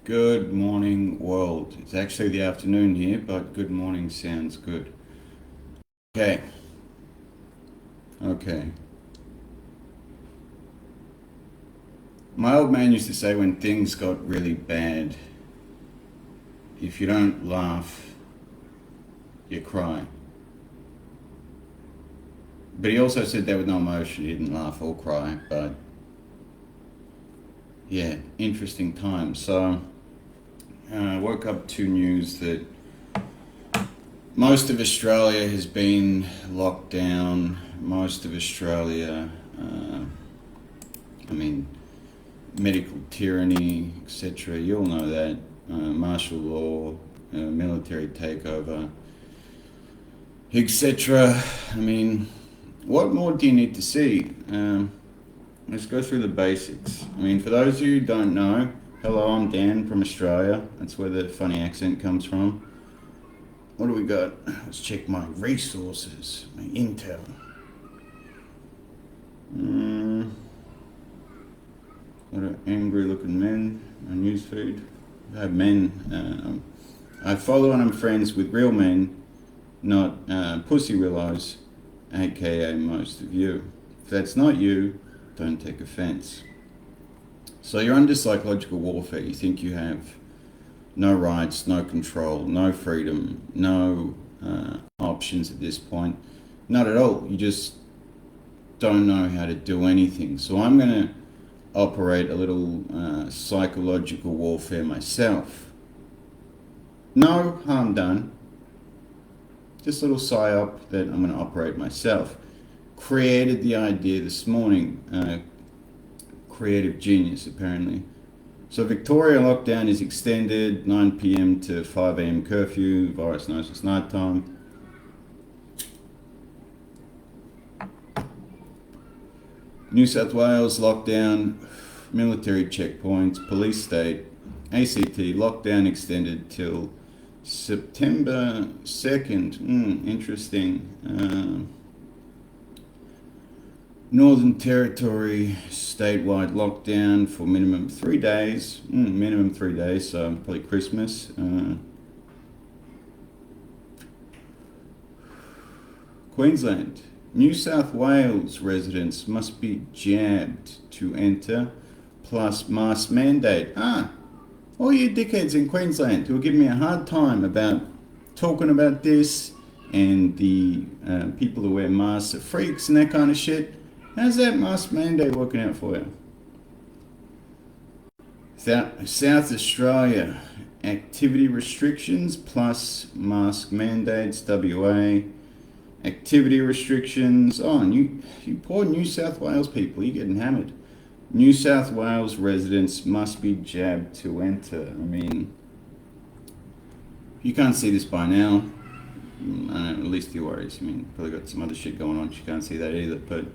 Good morning, world. It's actually the afternoon here, but good morning sounds good. Okay. My old man used to say when things got really bad, if you don't laugh, you cry. But he also said that with no emotion. He didn't laugh or cry, but yeah, interesting times. So I woke up to news that most of Australia has been locked down. Most of Australia, medical tyranny, etc. You all know that. Martial law, military takeover, etc. What more do you need to see? Let's go through the basics. For those of you who don't know, hello, I'm Dan from Australia. That's where the funny accent comes from. What do we got? Let's check my resources, my intel. What are angry looking men on newsfeed? I have men. I follow and I'm friends with real men, not pussy willows, aka most of you. If that's not you, don't take offense. So you're under psychological warfare. You think you have no rights, no control, no freedom, no options at this point. Not at all. You just don't know how to do anything. So I'm going to operate a little psychological warfare myself. No harm done. Just a little psyop that I'm going to operate myself. Created the idea this morning. Creative genius, apparently. So Victoria lockdown is extended, 9 p.m. to 5 a.m. curfew. Virus knows it's night time. New South Wales lockdown, military checkpoints, police state, ACT lockdown extended till September 2nd. Interesting. Northern Territory statewide lockdown for minimum 3 days. Minimum 3 days, so probably Christmas. Queensland. New South Wales residents must be jabbed to enter, plus mask mandate. All you dickheads in Queensland who are giving me a hard time about talking about this and the people who wear masks are freaks and that kind of shit. How's that mask mandate working out for you? South Australia, activity restrictions plus mask mandates. WA, activity restrictions. You poor New South Wales people, you're getting hammered. New South Wales residents must be jabbed to enter. You can't see this by now. At least your worries. Probably got some other shit going on. You can't see that either, but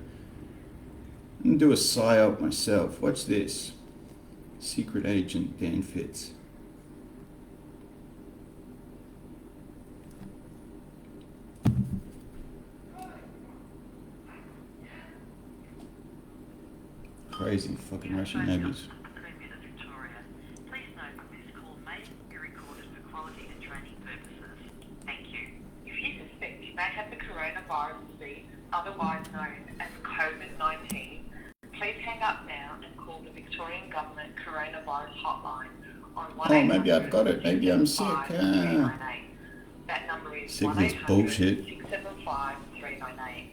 I'm going to do a psyop myself. Watch this. Secret agent Dan Fitts. Crazy fucking Russian neighbors. May have the coronavirus disease, otherwise known as COVID-19, please hang up now and call the Victorian Government Coronavirus Hotline on 1-800-675-398. Maybe I've got it. Maybe I'm sick. That number is Sick of this bullshit. 1-800-675-398.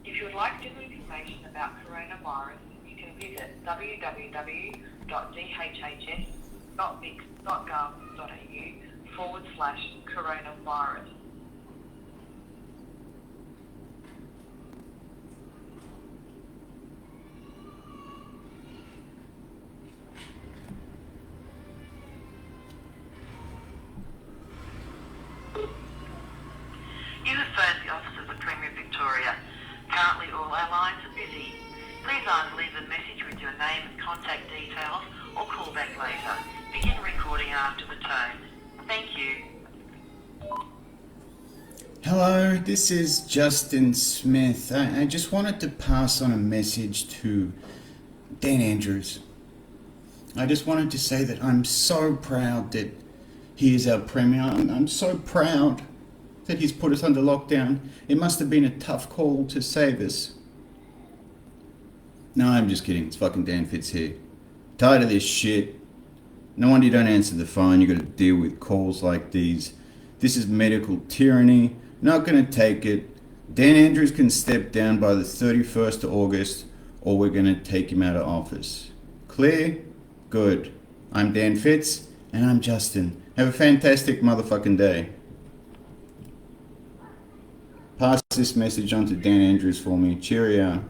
If you would like general information about coronavirus, you can visit www.dhhs.vic.gov.au/coronavirus. You have phoned the office of the Premier of Victoria. Currently all our lines are busy. Please either leave a message with your name and contact details or call back later. Begin recording after the tone. Thank you. Hello, this is Justin Smith. I just wanted to pass on a message to Dan Andrews. I just wanted to say that I'm so proud that he is our Premier. I'm so proud that he's put us under lockdown. It must have been a tough call to save us. No, I'm just kidding. It's fucking Dan Fitz here. Tired of this shit. No wonder you don't answer the phone. You got to deal with calls like these. This is medical tyranny. Not going to take it. Dan Andrews can step down by the 31st of August, or we're going to take him out of office. Clear? Good. I'm Dan Fitz, and I'm Justin. Have a fantastic motherfucking day. Pass this message on to Dan Andrews for me. Cheerio.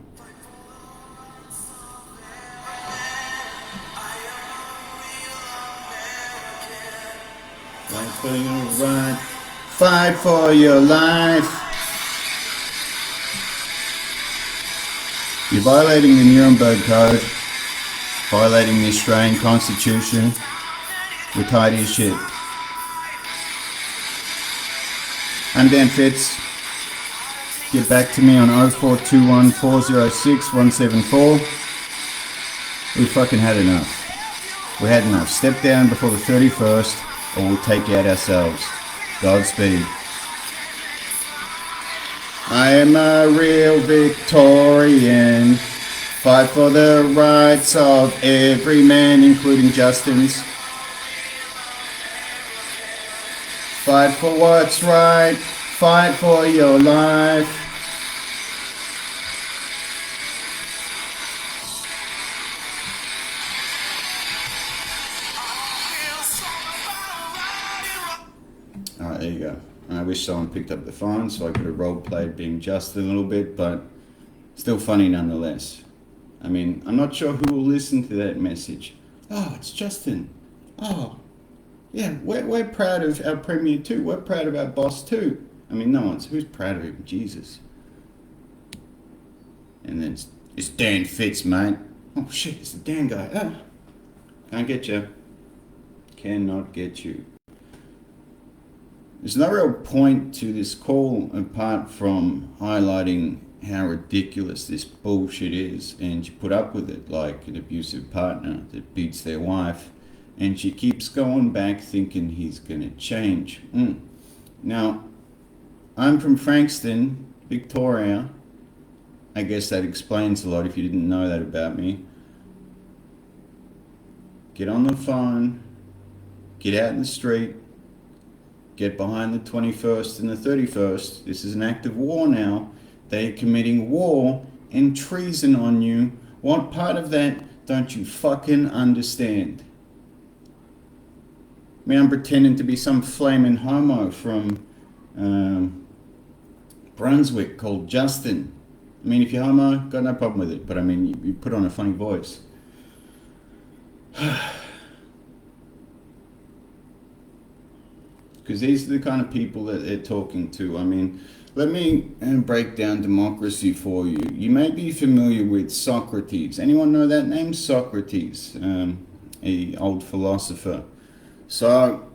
Fight for your right. Fight for your life. You're violating the Nuremberg Code, violating the Australian Constitution. We're tired of your shit. I'm Dan Fitz. Get back to me on 0421 406 174. We fucking had enough. We had enough. Step down before the 31st, or we'll take you out ourselves. Godspeed. I am a real Victorian. Fight for the rights of every man, including Justin's. Fight for what's right. Fight for your life. Alright, there you go. I wish someone picked up the phone so I could have role-played being Justin a little bit, but still funny nonetheless. I mean, I'm not sure who will listen to that message. Oh, it's Justin. Oh, yeah, we're proud of our Premier too. We're proud of our boss too. I mean, no one's. Who's proud of him? Jesus. And then it's Dan Fitz, mate. Oh shit, it's the Dan guy. Ah, can't get you. Cannot get you. There's no real point to this call apart from highlighting how ridiculous this bullshit is, and you put up with it like an abusive partner that beats their wife, and she keeps going back thinking he's gonna change. Now, I'm from Frankston, Victoria. I guess that explains a lot if you didn't know that about me. Get on the phone, get out in the street, get behind the 21st and the 31st. This is an act of war now. They're committing war and treason on you. What part of that don't you fucking understand? I mean, I'm pretending to be some flaming homo from Brunswick called Justin. I mean, if you're homo, got no problem with it. But I mean, you put on a funny voice. Because these are the kind of people that they're talking to. I mean, let me break down democracy for you. You may be familiar with Socrates. Anyone know that name? Socrates, a old philosopher. So,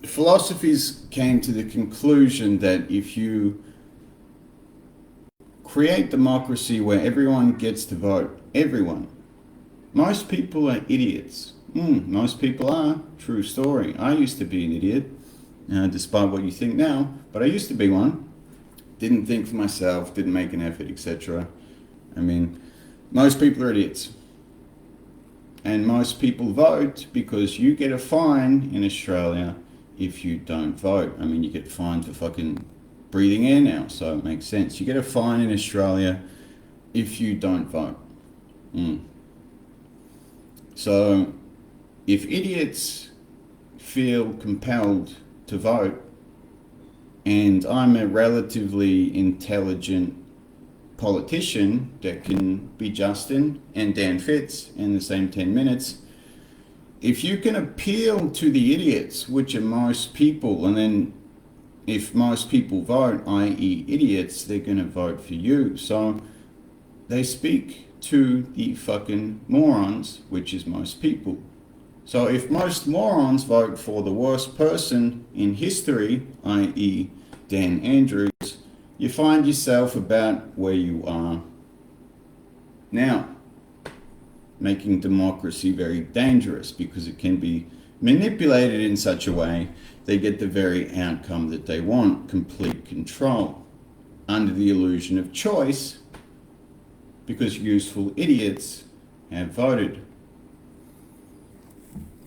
philosophies came to the conclusion that if you create democracy where everyone gets to vote, everyone, most people are idiots. Most people are. True story. I used to be an idiot. Despite what you think now, but I used to be one. Didn't think for myself, didn't make an effort, etc. I mean, most people are idiots. And most people vote because you get a fine in Australia if you don't vote. I mean, you get fined for fucking breathing air now, so it makes sense. You get a fine in Australia if you don't vote. So, if idiots feel compelled to vote, and I'm a relatively intelligent politician that can be Justin and Dan Fitz in the same 10 minutes, if you can appeal to the idiots, which are most people, and then if most people vote, i.e. idiots, they're going to vote for you. So they speak to the fucking morons, which is most people. So if most morons vote for the worst person in history, i.e. Dan Andrews, you find yourself about where you are now. making democracy very dangerous because it can be manipulated in such a way they get the very outcome that they want, complete control, under the illusion of choice, because useful idiots have voted.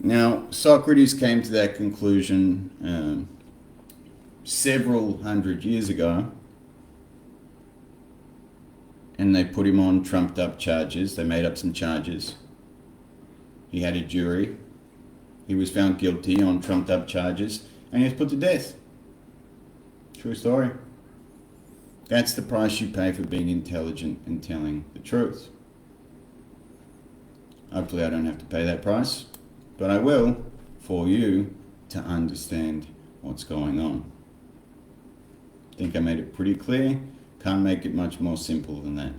Now, Socrates came to that conclusion several hundred years ago, and they put him on trumped up charges. They made up some charges. He had a jury. He was found guilty on trumped up charges, and he was put to death. True story. That's the price you pay for being intelligent and telling the truth. Hopefully I don't have to pay that price, but I will for you to understand what's going on. I think I made it pretty clear. Can't make it much more simple than that.